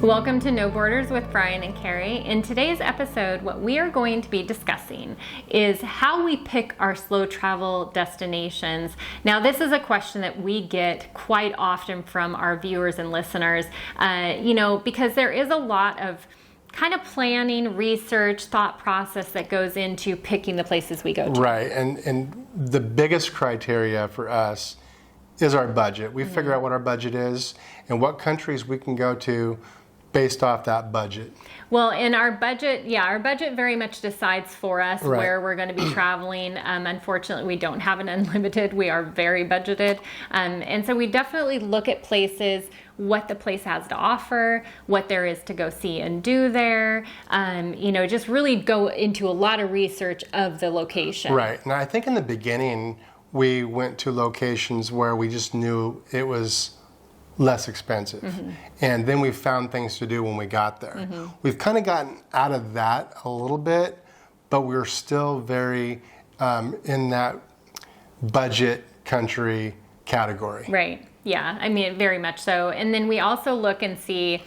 Welcome to No Borders with Brian and Carrie. In today's episode, what we are going to be discussing is how we pick our slow travel destinations. Now, this is a question that we get quite often from our viewers and listeners, because there is a lot of kind of planning, research, thought process that goes into picking the places we go to. Right, and the biggest criteria for us is our budget. We figure out what our budget is and what countries we can go to based off that budget. Well, and our budget very much decides for us where we're going to be traveling. Unfortunately, we don't have an unlimited. We are very budgeted. And so we definitely look at places, what the place has to offer, what there is to go see and do there. Just really go into a lot of research of the location. Right. Now, I think in the beginning, we went to locations where we just knew it was less expensive. And then we found things to do when we got there. We've kind of gotten out of that a little bit, but we're still very in that budget country category. Right. Yeah. I mean, very much so. And then we also look and see,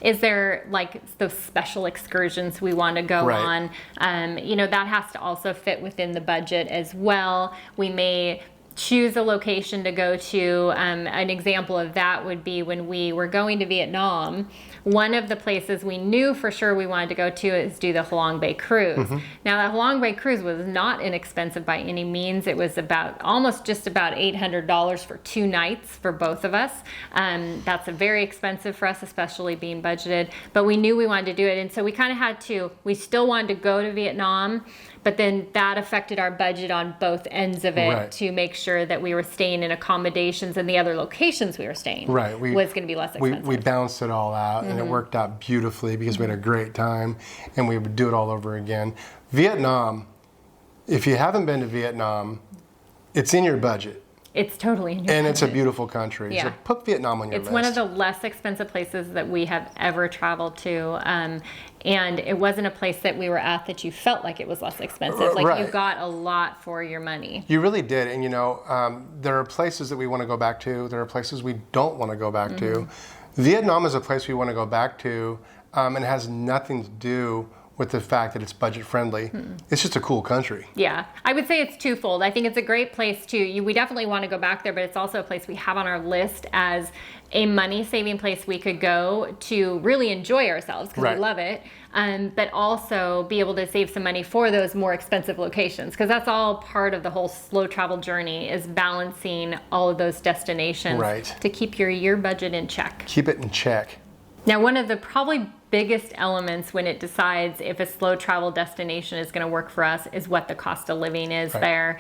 is there like those special excursions we want to go on? That has to also fit within the budget as well. We may choose a location to go to. An example of that would be when we were going to Vietnam. One of the places we knew for sure we wanted to go to is do the Halong Bay cruise. Now, the Halong Bay cruise was not inexpensive by any means. It was almost just about $800 for 2 nights for both of us. That's very expensive for us, especially being budgeted. But we knew we wanted to do it, and so we kind of we still wanted to go to Vietnam, but then that affected our budget on both ends of it to make sure that we were staying in accommodations and the other locations we were staying was going to be less expensive. We balanced it all out, and it worked out beautifully because we had a great time, and we would do it all over again. Vietnam, if you haven't been to Vietnam, it's in your budget. It's totally in your And budget. It's a beautiful country. Yeah. So put Vietnam on your list. It's one of the less expensive places that we have ever traveled to. And it wasn't a place that we were at that you felt like it was less expensive. Like you got a lot for your money. You really did. And there are places that we want to go back to. There are places we don't want to go back to. Vietnam is a place we want to go back to. And it has nothing to do with the fact that it's budget friendly. It's just a cool country. Yeah, I would say it's twofold. I think it's a great place we definitely want to go back there, but it's also a place we have on our list as a money saving place we could go to really enjoy ourselves because we love it, but also be able to save some money for those more expensive locations, because that's all part of the whole slow travel journey, is balancing all of those destinations to keep your year budget in check. Keep it in check. Now, one of the probably biggest elements when it decides if a slow travel destination is going to work for us is what the cost of living is there.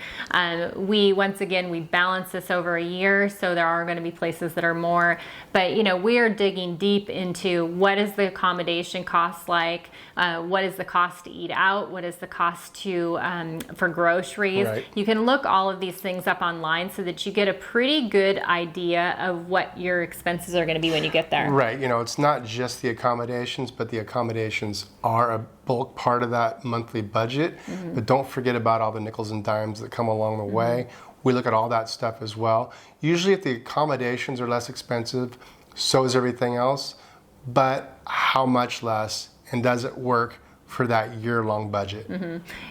We balance this over a year, so there are going to be places that are more, but we are digging deep into what is the accommodation cost like, what is the cost to eat out, what is the cost to for groceries. You can look all of these things up online so that you get a pretty good idea of what your expenses are going to be when you get there. Right, it's not just the accommodations, but the accommodations are a bulk part of that monthly budget. But don't forget about all the nickels and dimes that come along the way. We look at all that stuff as well. Usually if the accommodations are less expensive, so is everything else. But how much less, and does it work for that year-long budget?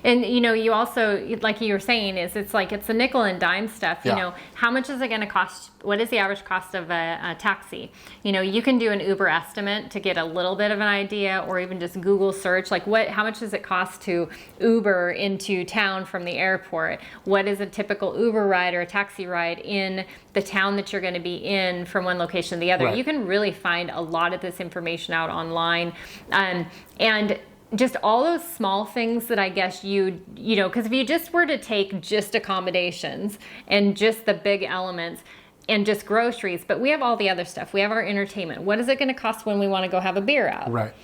And you also, like you were saying, it's the nickel and dime stuff. How much is it going to cost? What is the average cost of a taxi? You can do an Uber estimate to get a little bit of an idea, or even just Google search, how much does it cost to Uber into town from the airport? What is a typical Uber ride or a taxi ride in the town that you're going to be in from one location to the other? You can really find a lot of this information out online. And just all those small things that I guess because if you just were to take just accommodations and just the big elements and just groceries, but we have all the other stuff. We have our entertainment. What is it going to cost when we want to go have a beer out?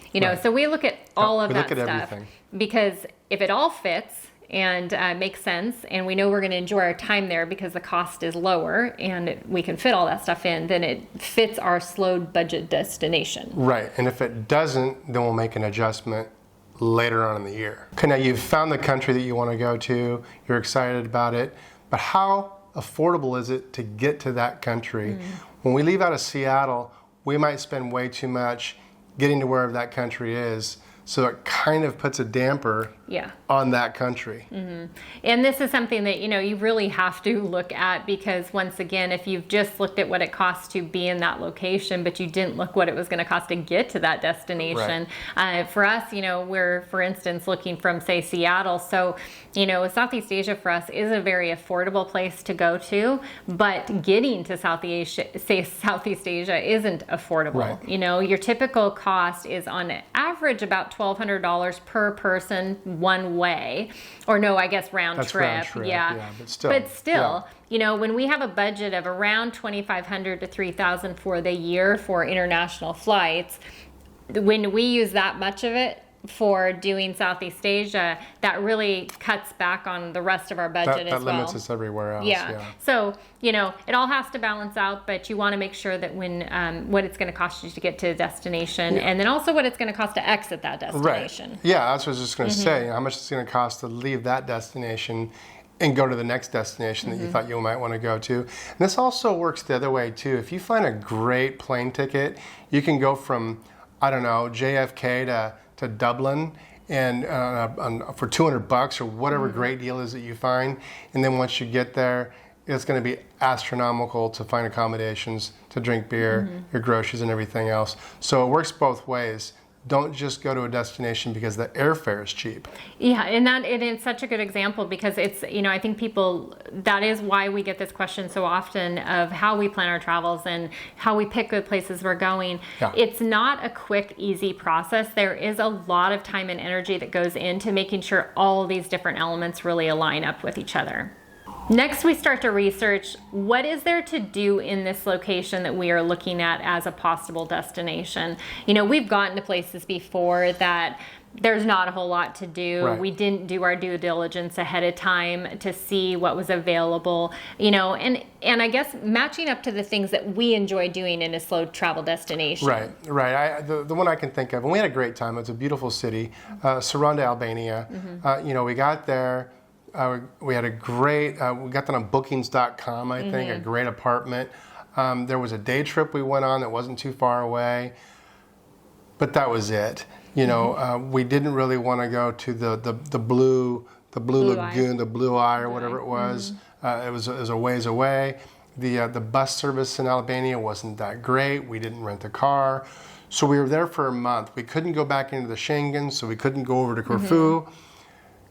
So we look at all of that stuff. Everything. Because if it all fits and makes sense, and we know we're going to enjoy our time there because the cost is lower and we can fit all that stuff in, then it fits our slow budget destination. Right, and if it doesn't, then we'll make an adjustment later on in the year. Okay, now you've found the country that you want to go to, you're excited about it, but how affordable is it to get to that country? When we leave out of Seattle, we might spend way too much getting to wherever that country is. So it kind of puts a damper on that country. And this is something that, you really have to look at, because once again, if you've just looked at what it costs to be in that location, but you didn't look what it was going to cost to get to that destination. For us, we're, for instance, looking from, say, Seattle. So, Southeast Asia for us is a very affordable place to go to, but getting to Southeast Asia isn't affordable. Your typical cost is on average about $1,200 per person one way, or no, I guess round trip. But still, when we have a budget of around $2,500 to $3,000 for the year for international flights, when we use that much of it for doing Southeast Asia, that really cuts back on the rest of our budget as well. That limits us everywhere else. So, it all has to balance out, but you want to make sure that when what it's going to cost you to get to a destination, and then also what it's going to cost to exit that destination. Yeah, that's what I was just going to say. How much it's going to cost to leave that destination and go to the next destination that you thought you might want to go to. And this also works the other way too. If you find a great plane ticket, you can go from, I don't know, JFK to Dublin and for $200 or whatever great deal is that you find. And then once you get there, it's going to be astronomical to find accommodations, to drink beer, your groceries and everything else. So it works both ways. Don't just go to a destination because the airfare is cheap. Yeah, and it's such a good example, because it's, I think that is why we get this question so often of how we plan our travels and how we pick good places we're going. It's not a quick, easy process. There is a lot of time and energy that goes into making sure all these different elements really align up with each other. Next, we start to research what is there to do in this location that we are looking at as a possible destination. We've gotten to places before that there's not a whole lot to do. We didn't do our due diligence ahead of time to see what was available, and I guess matching up to the things that we enjoy doing in a slow travel destination. Right. The one I can think of, and we had a great time. It's a beautiful city, Saranda, Albania. We got there. We had a great, we got that on bookings.com, I think, a great apartment. There was a day trip we went on that wasn't too far away, but that was it. We didn't really want to go to the blue lagoon, the Blue Eye or whatever it was. It was a ways away. The bus service in Albania wasn't that great. We didn't rent a car. So we were there for a month. We couldn't go back into the Schengen, so we couldn't go over to Corfu,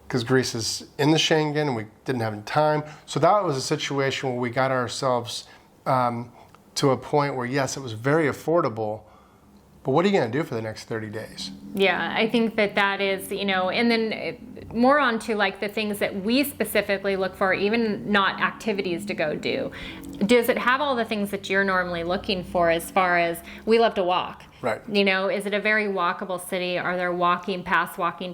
because Greece is in the Schengen and we didn't have any time. So that was a situation where we got ourselves to a point where, yes, it was very affordable, but what are you going to do for the next 30 days? Yeah, I think that is, and then more on to like the things that we specifically look for, even not activities to go do. Does it have all the things that you're normally looking for, as far as we love to walk? Right. Is it a very walkable city? Are there walking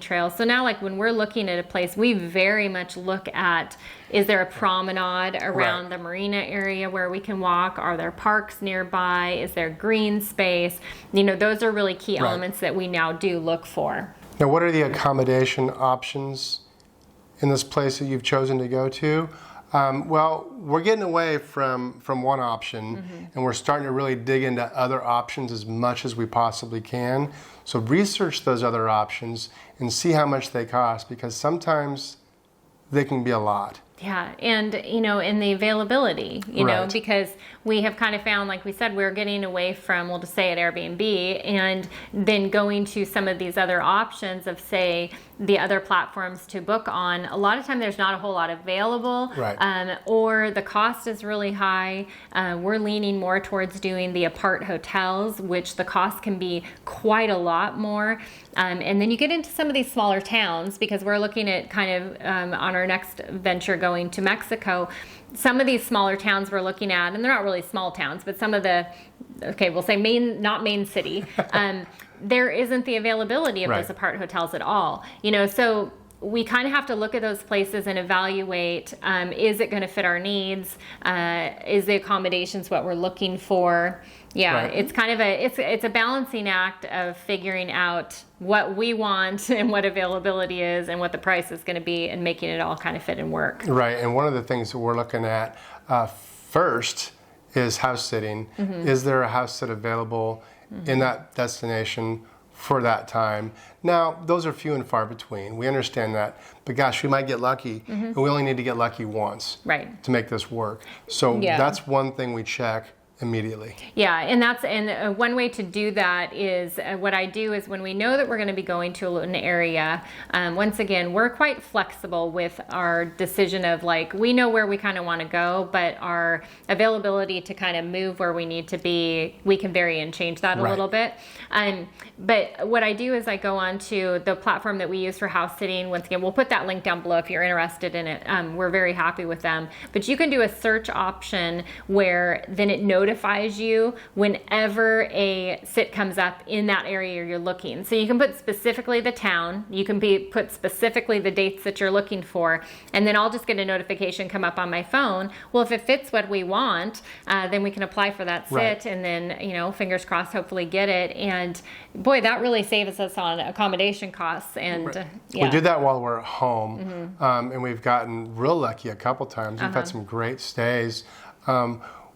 trails? So now, like when we're looking at a place, we very much look at, is there a promenade around the marina area where we can walk? Are there parks nearby? Is there green space? Those are really key elements that we now do look for. Now, what are the accommodation options in this place that you've chosen to go to? Well, we're getting away from one option, and we're starting to really dig into other options as much as we possibly can. So research those other options and see how much they cost, because sometimes they can be a lot. Yeah, and in the availability, because we have kind of found, like we said, we're getting away from, we'll just say at Airbnb, and then going to some of these other options of, say, the other platforms to book on. A lot of time there's not a whole lot available, or the cost is really high. We're leaning more towards doing the apart hotels, which the cost can be quite a lot more. And then you get into some of these smaller towns, because we're looking at kind of on our next venture going to Mexico, some of these smaller towns we're looking at, and they're not really small towns, but some of the, we'll say not main city, there isn't the availability of those apart hotels at all. So we kind of have to look at those places and evaluate, is it going to fit our needs? Is the accommodations what we're looking for? It's kind of it's a balancing act of figuring out what we want and what availability is and what the price is going to be, and making it all kind of fit and work. Right, and one of the things that we're looking at first is house sitting. Is there a house sit available in that destination for that time. Now, those are few and far between. We understand that. But gosh, we might get lucky, and we only need to get lucky once to make this work. So that's one thing we check immediately. Yeah, and one way to do that is what I do is when we know that we're going to be going to an area, once again, we're quite flexible with our decision of like, we know where we kind of want to go, but our availability to kind of move where we need to be, we can vary and change that a little bit. But what I do is I go on to the platform that we use for house sitting. Once again, we'll put that link down below if you're interested in it. We're very happy with them. But you can do a search option where then it notifies you whenever a sit comes up in that area you're looking. So you can put specifically the town, you can put specifically the dates that you're looking for, and then I'll just get a notification come up on my phone. Well, if it fits what we want, then we can apply for that sit, and then, you know, fingers crossed, hopefully get it. And boy, that really saves us on accommodation costs. And we do that while we're at home, and we've gotten real lucky a couple times. We've had some great stays.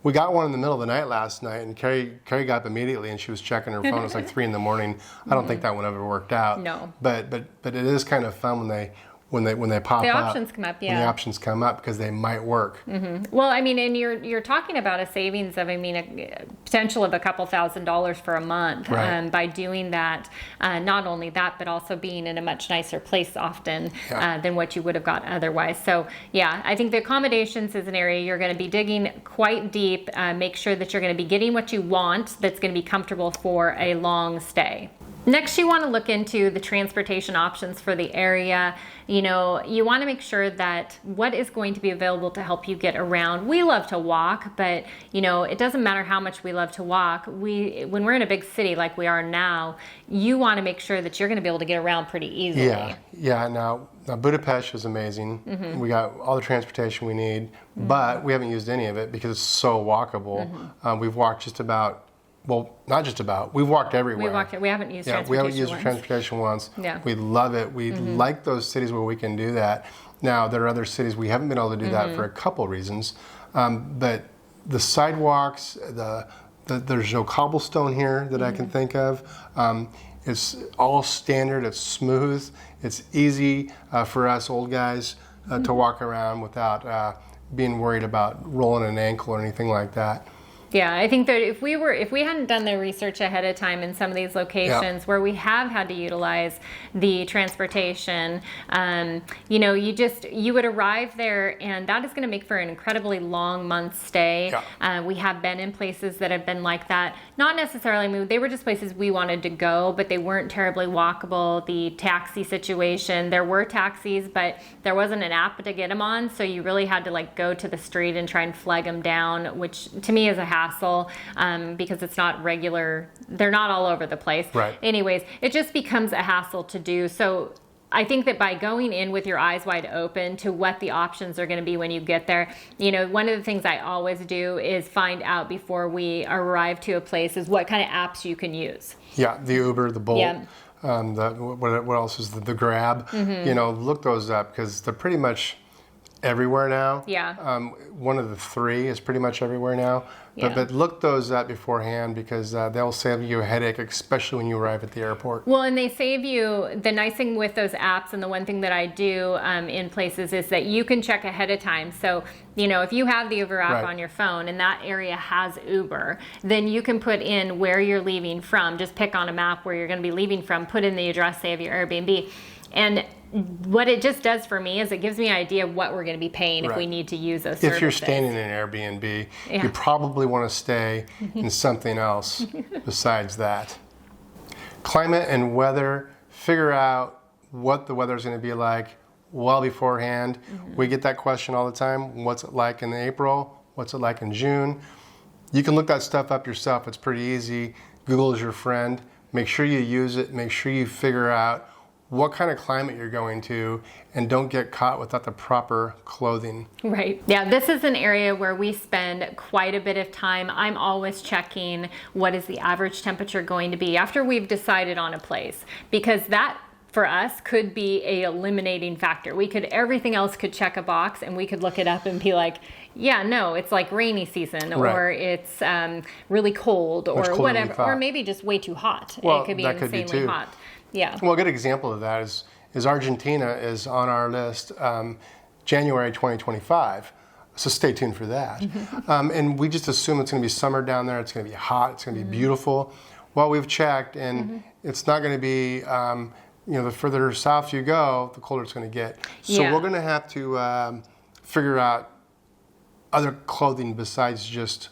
We got one in the middle of the night last night, and Carrie got up immediately, and she was checking her phone. It was like 3 a.m. I don't think that one ever worked out. No. But it is kind of fun when they pop up. The options come up, When the options come up, because they might work. Well, I mean, and you're talking about a savings of, I mean, a potential of a couple $1,000s for a month by doing that. Not only that, but also being in a much nicer place often than what you would have got otherwise. So yeah, I think the accommodations is an area you're going to be digging quite deep. Make sure that you're going to be getting what you want that's going to be comfortable for a long stay. Next, you want to look into the transportation options for the area. You know, you want to make sure that what is going to be available to help you get around. We love to walk, but you know, it doesn't matter how much we love to walk. When we're in a big city like we are now, you want to make sure that you're going to be able to get around pretty easily. Yeah. Now Budapest is amazing. We got all the transportation we need, but we haven't used any of it because it's so walkable. We've walked just about. Well, not just about. We've walked everywhere. We haven't used transportation we haven't used transportation once. We love it. We like those cities where we can do that. Now, there are other cities we haven't been able to do that for a couple reasons. But the sidewalks, there's no cobblestone here that I can think of. It's all standard. It's smooth. It's easy for us old guys to walk around without being worried about rolling an ankle or anything like that. Yeah, I think that if we hadn't done the research ahead of time in some of these locations where we have had to utilize the transportation, you know, you would arrive there, and that is going to make for an incredibly long month stay. We have been in places that have been like that. Not necessarily, they were just places we wanted to go, but they weren't terribly walkable. The taxi situation, there were taxis, but there wasn't an app to get them on, so you really had to like go to the street and try and flag them down, which to me is a hassle because it's not regular. They're not all over the place. Anyways, it just becomes a hassle to do. So I think that by going in with your eyes wide open to what the options are going to be when you get there, you know, one of the things I always do is find out before we arrive to a place is what kind of apps you can use. Yeah, the Uber, the Bolt. What else is the Grab? You know, look those up because they're pretty much everywhere now. One of the three is pretty much everywhere now. But look those up beforehand because they'll save you a headache, especially when you arrive at the airport. Well, and they save you, the nice thing with those apps, and the one thing that I do in places is that you can check ahead of time. So, you know, if you have the Uber app on your phone and that area has Uber, then you can put in where you're leaving from. Just pick on a map where you're going to be leaving from, put in the address, say, of your Airbnb. And what it just does for me is it gives me an idea of what we're going to be paying if we need to use those services. If you're staying in an Airbnb, you probably want to stay in something else besides that. Climate and weather, figure out what the weather is going to be like well beforehand. We get that question all the time. What's it like in April? What's it like in June? You can look that stuff up yourself. It's pretty easy. Google is your friend. Make sure you use it. Make sure you figure out what kind of climate you're going to, and don't get caught without the proper clothing. Right. Yeah, this is an area where we spend quite a bit of time. I'm always checking what is the average temperature going to be after we've decided on a place, because that for us could be a eliminating factor. Everything else could check a box, and we could look it up and be like, yeah, no, it's like rainy season, or it's really cold, or whatever, or maybe just way too hot. Well, it could be that insanely could be too hot. Yeah. Well, a good example of that is Argentina is on our list, January 2025. So stay tuned for that. And we just assume it's going to be summer down there. It's going to be hot. It's going to be beautiful. Well, we've checked, and it's not going to be, the further south you go, the colder it's going to get. So we're going to have to figure out other clothing besides just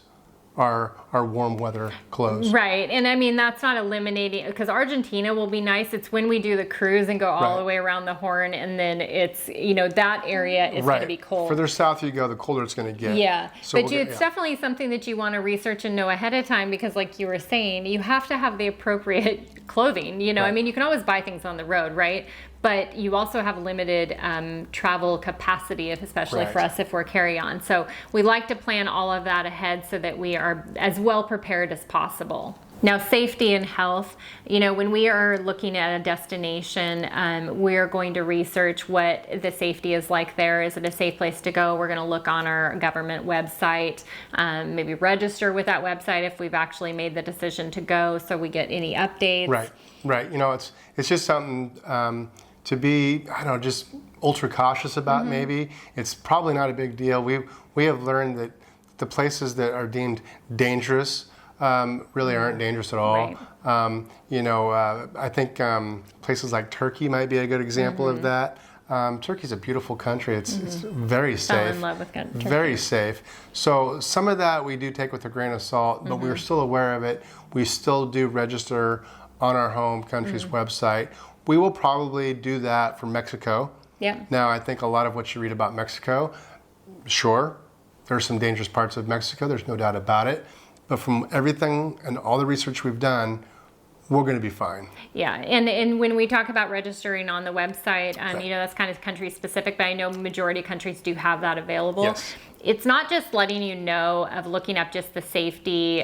our warm weather clothes. Right. And I mean, that's not eliminating, because Argentina will be nice. It's when we do the cruise and go all the way around the Horn, and then it's, that area is going to be cold. Further south you go, the colder it's going to get. Yeah. So it's definitely something that you want to research and know ahead of time, because like you were saying, you have to have the appropriate clothing. I mean, you can always buy things on the road, right? But you also have limited travel capacity, especially for us if we're carry-on. So we like to plan all of that ahead so that we are as well prepared as possible. Now, safety and health, when we are looking at a destination, we're going to research what the safety is like there. Is it a safe place to go? We're going to look on our government website, maybe register with that website if we've actually made the decision to go, so we get any updates. Right. It's just something to be, just ultra cautious about. Maybe it's probably not a big deal. We have learned that the places that are deemed dangerous really aren't dangerous at all. Right. I think places like Turkey might be a good example of that. Turkey's a beautiful country. It's very safe. Fell in love with Turkey. Very safe. So some of that we do take with a grain of salt, but we're still aware of it. We still do register on our home country's website. We will probably do that for Mexico. Yeah. Now, I think a lot of what you read about Mexico, sure, there are some dangerous parts of Mexico. There's no doubt about it. But from everything and all the research we've done, we're going to be fine. Yeah, and when we talk about registering on the website, that's kind of country specific, but I know majority of countries do have that available. Yes. It's not just letting you know of looking up just the safety.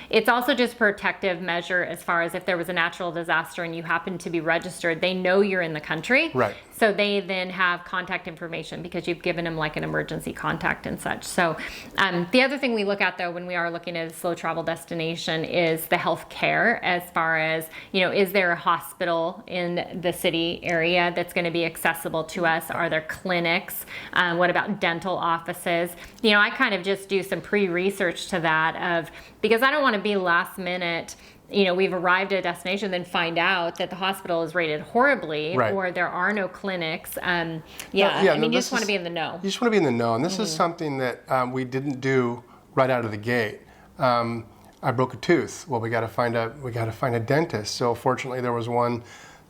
It's also just protective measure as far as if there was a natural disaster and you happen to be registered, they know you're in the country. Right. So they then have contact information because you've given them like an emergency contact and such. So the other thing we look at though when we are looking at a slow travel destination is the health care, as far as, is there a hospital in the city area that's going to be accessible to us? Are there clinics? What about dental offices? I kind of just do some pre-research to that because I don't want to be last minute. We've arrived at a destination, then find out that the hospital is rated horribly, or there are no clinics. You just want to be in the know. You just want to be in the know, and this is something that we didn't do right out of the gate. I broke a tooth. Well, we got to find a dentist. So fortunately, there was one,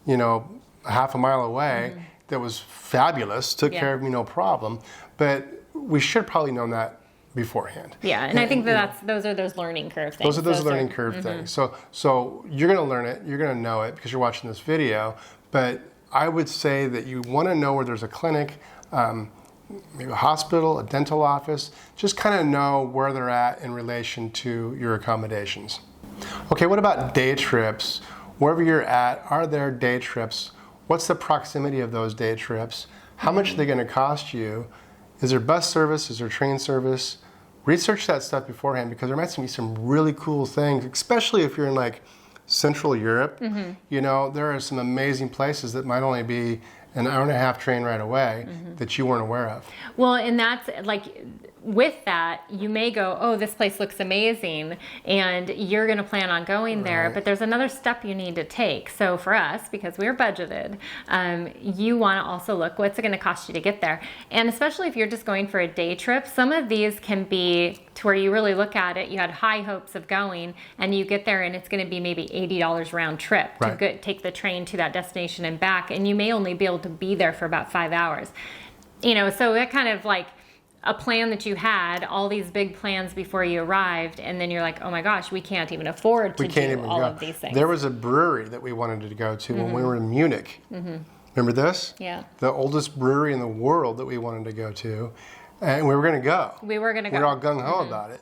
a half a mile away that was fabulous. Took care of me, no problem. But we should probably known that beforehand. Yeah, and I think those are those learning curve things. Those are learning curve things. So you're going to learn it, you're going to know it because you're watching this video. But I would say that you want to know where there's a clinic, maybe a hospital, a dental office. Just kind of know where they're at in relation to your accommodations. Okay, what about day trips? Wherever you're at, are there day trips? What's the proximity of those day trips? How much are they going to cost you? Is there bus service? Is there train service? Research that stuff beforehand because there might be some really cool things, especially if you're in like Central Europe. There are some amazing places that might only be an hour and a half train right away that you weren't aware of. Well, and that's like, with that, you may go, oh, this place looks amazing, and you're going to plan on going there, but there's another step you need to take. So for us, because we're budgeted, you want to also look, what's it going to cost you to get there? And especially if you're just going for a day trip, some of these can be to where you really look at it, you had high hopes of going, and you get there and it's going to be maybe $80 round trip to take the train to that destination and back, and you may only be able to be there for about 5 hours. So that kind of like a plan that you had, all these big plans before you arrived, and then you're like, oh my gosh, we can't even afford to do all of these things. There was a brewery that we wanted to go to when we were in Munich. Remember this? Yeah. The oldest brewery in the world that we wanted to go to, and we were going to go. We were going to go. We were all gung-ho about it.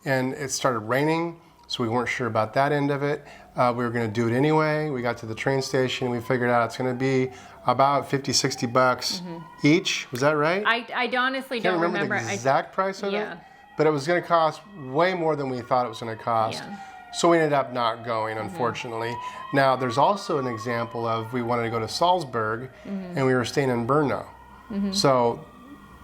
And it started raining, so we weren't sure about that end of it. We were going to do it anyway. We got to the train station, we figured out it's going to be about $50-$60 each. Was that right? I honestly Can't don't remember the exact price of it, but it was going to cost way more than we thought it was going to cost. Yeah. So we ended up not going, unfortunately. Now, there's also an example of we wanted to go to Salzburg, and we were staying in Brno. So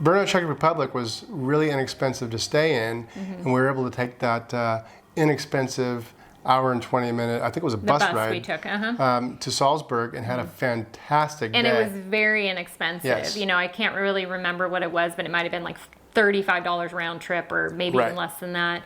Brno, Czech Republic was really inexpensive to stay in, and we were able to take that inexpensive hour and 20-minute, I think it was a bus ride we took, to Salzburg, and had a fantastic day. And it was very inexpensive. Yes. You know, I can't really remember what it was, but it might have been like $35 round trip, or maybe even less than that.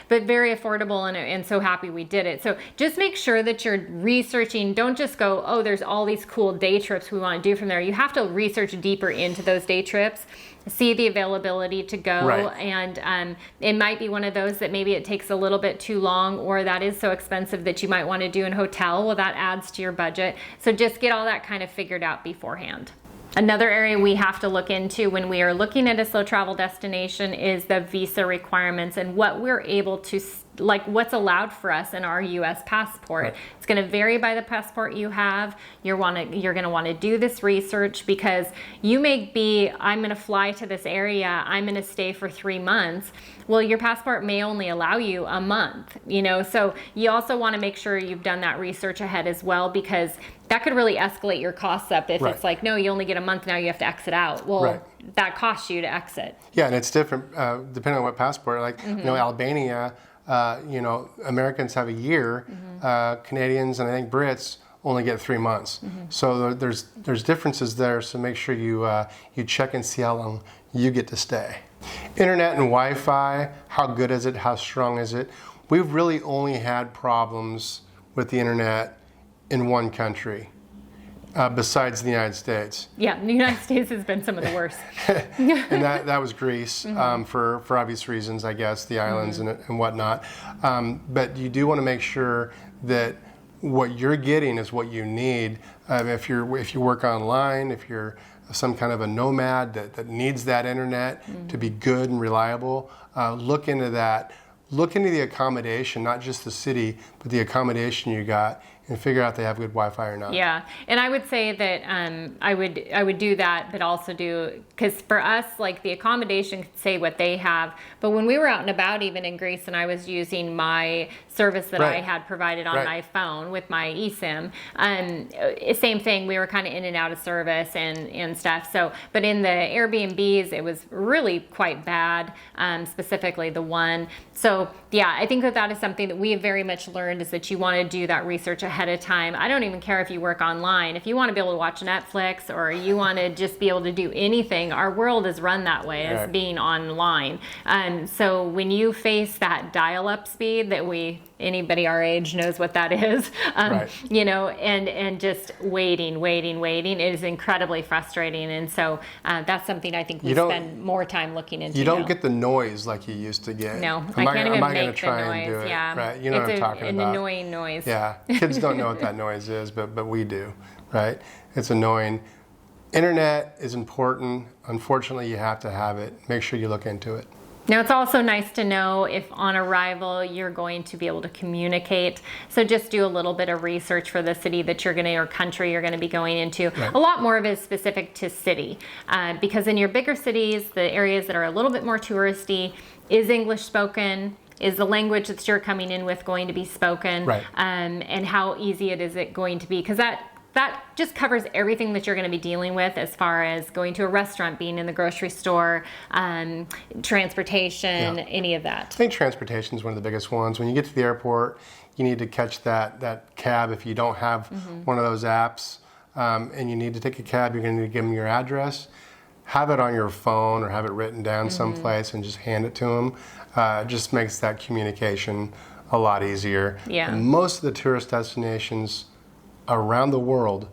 But very affordable, and so happy we did it. So just make sure that you're researching. Don't just go, oh, there's all these cool day trips we want to do from there. You have to research deeper into those day trips, see the availability to go, and it might be one of those that maybe it takes a little bit too long, or that is so expensive that you might want to do in hotel. Well, that adds to your budget. So just get all that kind of figured out beforehand. Another area we have to look into when we are looking at a slow travel destination is the visa requirements and what we're able to, like what's allowed for us in our U.S. passport. It's going to vary by the passport you have. You're going to want to do this research, because you may be, I'm going to fly to this area, I'm going to stay for 3 months. Well, your passport may only allow you a month, you know, so you also want to make sure you've done that research ahead as well, because that could really escalate your costs up if it's like, no, you only get a month, now you have to exit out. Well, that costs you to exit. Yeah, and it's different depending on what passport. Like, you know, Albania, you know, Americans have a year. Canadians and I think Brits only get 3 months. So there's differences there. So make sure you check and see how long you get to stay. Internet and Wi-Fi, how good is it? How strong is it? We've really only had problems with the internet in one country, besides the United States. Yeah, the United States has been some of the worst. And that was Greece, for obvious reasons, I guess, the islands and whatnot. But you do want to make sure that what you're getting is what you need. If you work online, if you're some kind of a nomad that needs that internet to be good and reliable, look into that. Look into the accommodation, not just the city, but the accommodation you got, and figure out if they have good Wi-Fi or not. Yeah, and I would say that I would do that, but also do, because for us, like the accommodation could say what they have, but when we were out and about, even in Greece, and I was using my service that I had provided on my phone with my eSIM, same thing, we were kind of in and out of service and stuff. So, but in the Airbnbs, it was really quite bad, specifically the one. So yeah, I think that is something that we have very much learned, is that you want to do that research ahead of time. I don't even care if you work online. If you want to be able to watch Netflix, or you want to just be able to do anything, our world is run that way, as being online. So when you face that dial-up speed that anybody our age knows what that is, you know, and just waiting, it is incredibly frustrating. And so that's something I think we spend more time looking into. You don't get the noise like you used to get. No, I can't even make the noise. And do it? Yeah, Right. You know what I'm talking it's about. an annoying noise. Yeah, kids don't know what that noise is, but we do, right? It's annoying. Internet is important. Unfortunately, you have to have it. Make sure you look into it. Now, it's also nice to know if on arrival you're going to be able to communicate. So just do a little bit of research for the city that you're going to, or country you're going to be going into. A lot more of it is specific to city, because in your bigger cities, the areas that are a little bit more touristy, is English spoken? Is the language that you're coming in with going to be spoken? And how easy is it going to be? Because that just covers everything that you're going to be dealing with, as far as going to a restaurant, being in the grocery store, transportation, any of that. I think transportation is one of the biggest ones. When you get to the airport, you need to catch that cab if you don't have one of those apps, and you need to take a cab. You're going to need to give them your address. Have it on your phone, or have it written down someplace, and just hand it to them. It just makes that communication a lot easier. Yeah. And most of the tourist destinations around the world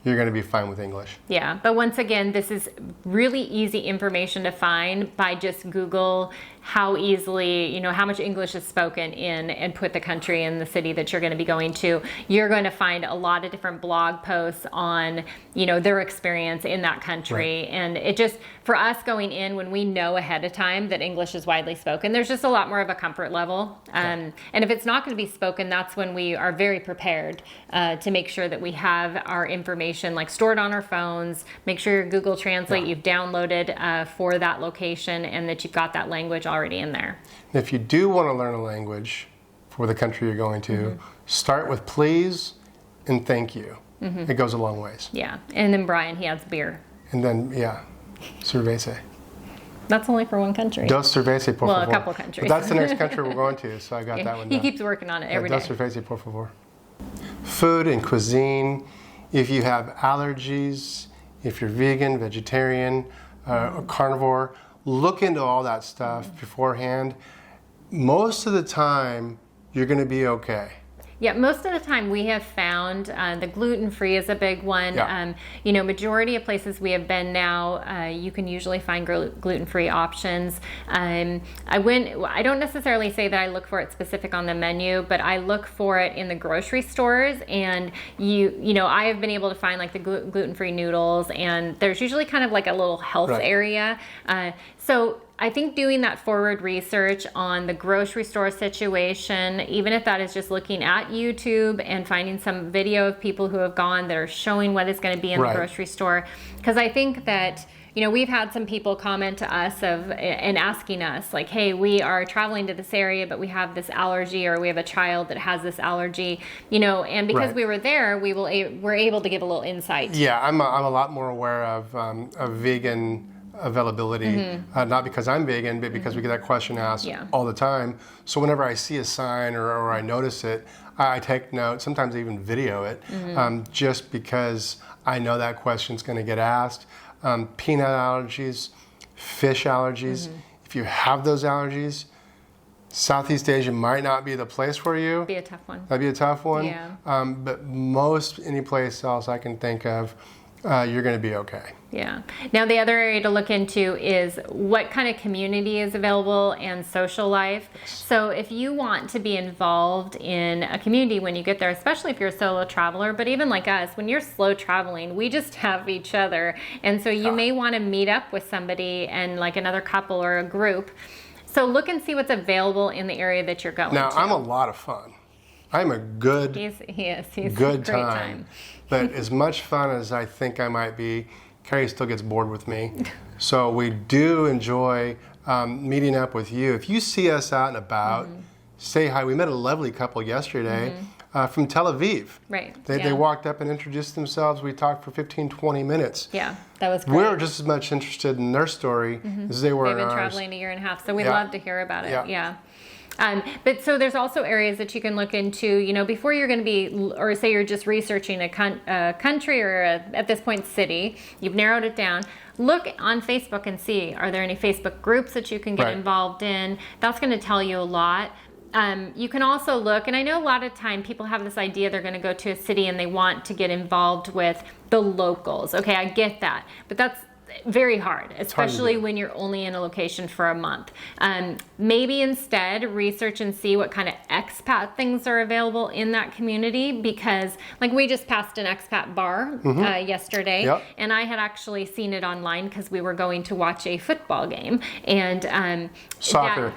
you're going to be fine with English. Yeah, but once again, this is really easy information to find by just Google how easily, how much English is spoken in, and put the country and the city that you're going to be going to. You're going to find a lot of different blog posts on, their experience in that country. Right. And it just, for us going in, when we know ahead of time that English is widely spoken, there's just a lot more of a comfort level. And if it's not going to be spoken, that's when we are very prepared to make sure that we have our information like stored on our phones, make sure your Google Translate you've downloaded for that location, and that you've got that language already in there. If you do want to learn a language for the country you're going to, start with please and thank you. It goes a long ways. Yeah, and then Brian, he adds beer. And then, cerveza. That's only for one country. Dos cerveza, por favor. Well, a couple countries. But that's the next country we're going to, so I got that one down. He keeps working on it every day. Dos cerveza, por favor. Food and cuisine. If you have allergies, if you're vegan, vegetarian, or carnivore, look into all that stuff beforehand. Most of the time, you're going to be okay. Yeah, most of the time we have found the gluten-free is a big one. Yeah. Majority of places we have been now, you can usually find gluten-free options. I don't necessarily say that I look for it specific on the menu, but I look for it in the grocery stores. And I have been able to find like the gluten-free noodles, and there's usually kind of like a little health area. So I think doing that forward research on the grocery store situation, even if that is just looking at YouTube and finding some video of people who have gone that are showing what is going to be in the grocery store. Because I think that, we've had some people comment to us and asking us like, hey, we are traveling to this area, but we have this allergy, or we have a child that has this allergy, and because we were there, we're able to give a little insight. Yeah, I'm a lot more aware of vegan availability, not because I'm vegan, but because we get that question asked all the time. So whenever I see a sign or I notice it, I take note, sometimes I even video it, just because I know that question's going to get asked. Peanut allergies, fish allergies. If you have those allergies, Southeast Asia might not be the place for you. That'd be a tough one. That'd be a tough one. Yeah. But any place else I can think of, you're going to be okay. Yeah. Now the other area to look into is what kind of community is available and social life. So if you want to be involved in a community when you get there, especially if you're a solo traveler, but even like us, when you're slow traveling, we just have each other. And so you may want to meet up with somebody and like another couple or a group. So look and see what's available in the area that you're going to. Now, I'm a lot of fun. I'm a good good time. But as much fun as I think I might be, Carrie still gets bored with me. So we do enjoy meeting up with you. If you see us out and about, say hi. We met a lovely couple yesterday from Tel Aviv. Right. They walked up and introduced themselves. We talked for 15, 20 minutes. Yeah, that was great. We're just as much interested in their story as they were in ours. They've been traveling a year and a half, so we'd love to hear about it. Yeah. But so there's also areas that you can look into, before you're going to be, or say you're just researching a country or at this point city, you've narrowed it down. Look on Facebook and see, are there any Facebook groups that you can get involved in? That's going to tell you a lot. You can also look, and I know a lot of time people have this idea they're going to go to a city and they want to get involved with the locals. Okay, I get that, but that's very hard, especially when you're only in a location for a month. Maybe instead research and see what kind of expat things are available in that community, because like we just passed an expat bar yesterday, and I had actually seen it online because we were going to watch a football game, and soccer.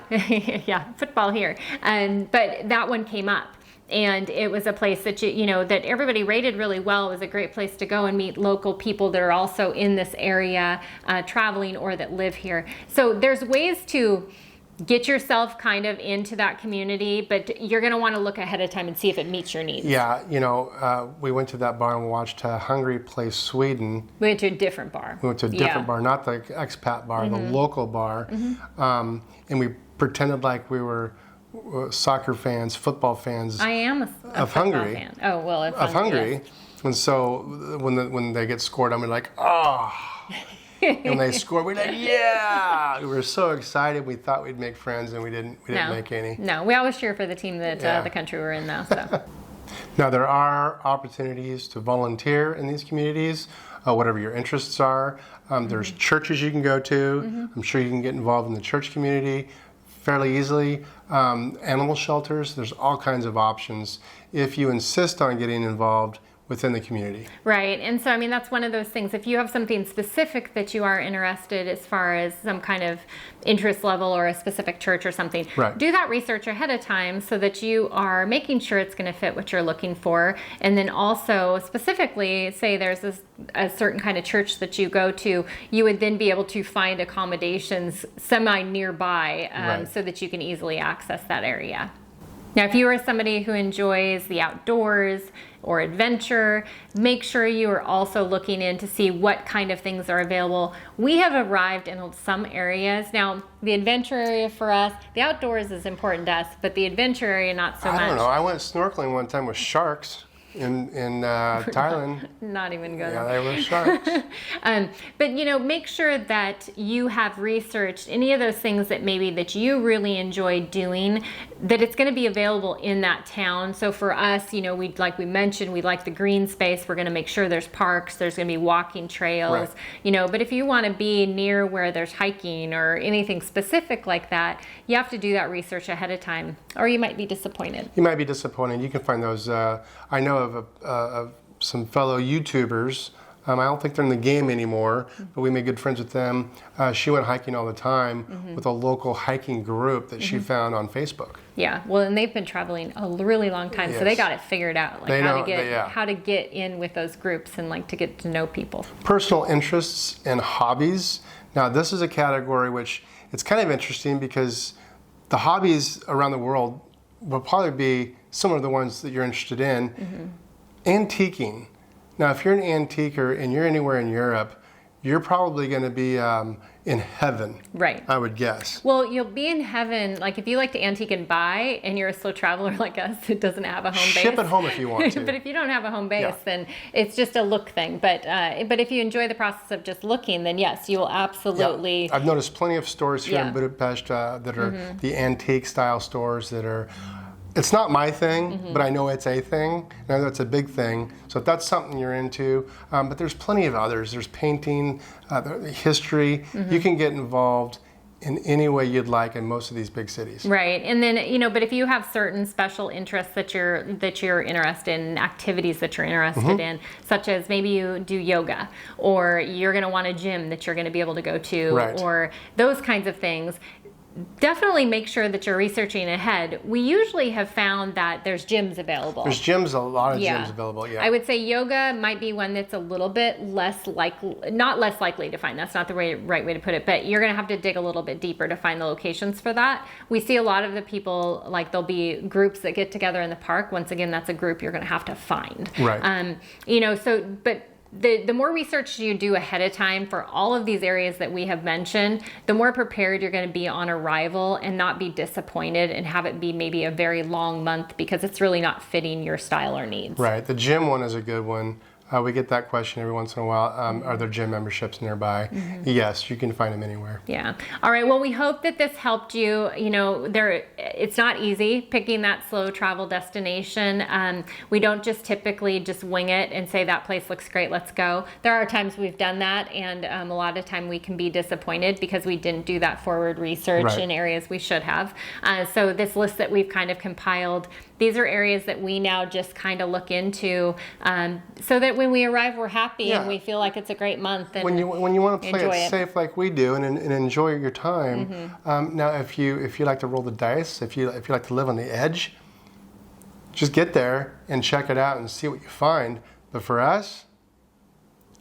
Football here, but that one came up. And it was a place that that everybody rated really well. It was a great place to go and meet local people that are also in this area traveling or that live here. So there's ways to get yourself kind of into that community, but you're going to want to look ahead of time and see if it meets your needs. Yeah, we went to that bar and watched Hungary play Sweden. We went to a different bar. We went to a different bar, not the expat bar, the local bar. And we pretended like we were soccer fans, football fans. I am a Hungary fan. Oh well, of Hungary, yes. And so when they get scored, I'm like, and they score, we're like, yeah! We were so excited. We thought we'd make friends, and we didn't make any. No, we always cheer for the team that the country we're in, though. So. Now, there are opportunities to volunteer in these communities, whatever your interests are. There's churches you can go to. I'm sure you can get involved in the church community fairly easily. Animal shelters, there's all kinds of options if you insist on getting involved within the community. Right. And so, I mean, that's one of those things. If you have something specific that you are interested as far as some kind of interest level or a specific church or something, right, do that research ahead of time so that you are making sure it's going to fit what you're looking for. And then also specifically, say there's a certain kind of church that you go to, you would then be able to find accommodations semi nearby right, so that you can easily access that area. Now, if you are somebody who enjoys the outdoors or adventure, make sure you are also looking in to see what kind of things are available. We have arrived in some areas. Now, the adventure area for us, the outdoors is important to us, but the adventure area not so much. I don't know. I went snorkeling one time with sharks in Thailand. Not even good. Yeah, they were sharks. But make sure that you have researched any of those things that maybe that you really enjoy doing, that it's going to be available in that town. So for us, like we mentioned, we like the green space. We're going to make sure there's parks, there's going to be walking trails, right, but if you want to be near where there's hiking or anything specific like that, you have to do that research ahead of time, or you might be disappointed. You might be disappointed. You can find those. I know of some fellow YouTubers. I don't think they're in the game anymore, but we made good friends with them. She went hiking all the time with a local hiking group that she found on Facebook. Yeah, well, and they've been traveling a really long time, so they got it figured out, like how to get in with those groups and like to get to know people. Personal interests and hobbies. Now, this is a category which it's kind of interesting because the hobbies around the world will probably be similar to the ones that you're interested in. Antiquing. Now, if you're an antiquer and you're anywhere in Europe, you're probably going to be in heaven, right? I would guess. Well, you'll be in heaven, like if you like to antique and buy, and you're a slow traveler like us that doesn't have a home base. Ship it home if you want to. But if you don't have a home base, then it's just a look thing. But if you enjoy the process of just looking, then yes, you will absolutely. I've noticed plenty of stores here in Budapest that are the antique style stores that are. It's not my thing, but I know it's a thing. I know that's a big thing. So if that's something you're into, but there's plenty of others. There's painting, history. You can get involved in any way you'd like in most of these big cities. Right, and then but if you have certain special interests that you're interested in, activities that you're interested in, such as maybe you do yoga, or you're going to want a gym that you're going to be able to go to, right, or those kinds of things. Definitely make sure that you're researching ahead. We usually have found that there's gyms available. There's gyms, a lot of gyms available, I would say yoga might be one that's a little bit less likely, not less likely to find. That's not the right way to put it, but you're going to have to dig a little bit deeper to find the locations for that. We see a lot of the people, like there'll be groups that get together in the park. Once again, that's a group you're going to have to find. Right. But the more research you do ahead of time for all of these areas that we have mentioned, the more prepared you're going to be on arrival and not be disappointed and have it be maybe a very long month because it's really not fitting your style or needs. Right. The gym one is a good one. We get that question every once in a while. Are there gym memberships nearby? Yes, you can find them anywhere. Yeah. All right. Well, we hope that this helped you. It's not easy picking that slow travel destination. We don't just typically just wing it and say that place looks great, let's go. There are times we've done that, and a lot of time we can be disappointed because we didn't do that forward research in areas we should have. So this list that we've kind of compiled, these are areas that we now just kind of look into so that when we arrive, we're happy and we feel like it's a great month. And when you want to play it safe like we do and enjoy your time. Now, if you like to roll the dice, if you like to live on the edge, just get there and check it out and see what you find. But for us,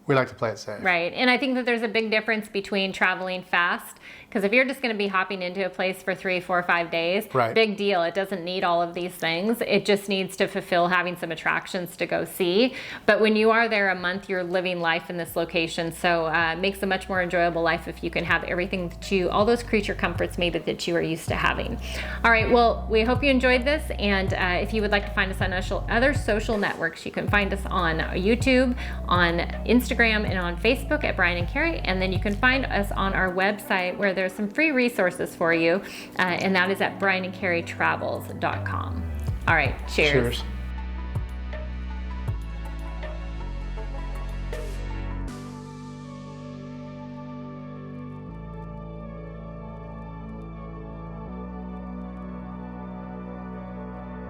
we like to play it safe. Right. And I think that there's a big difference between traveling fast, because if you're just going to be hopping into a place for 3, 4, 5 days, big deal. It doesn't need all of these things. It just needs to fulfill having some attractions to go see. But when you are there a month, you're living life in this location. So it makes a much more enjoyable life if you can have everything all those creature comforts maybe that you are used to having. All right. Well, we hope you enjoyed this. And if you would like to find us on other social networks, you can find us on YouTube, on Instagram, and on Facebook at Brian and Carrie. And then you can find us on our website where there's some free resources for you. And that is at brianandcarrietravels.com. All right. Cheers. Cheers.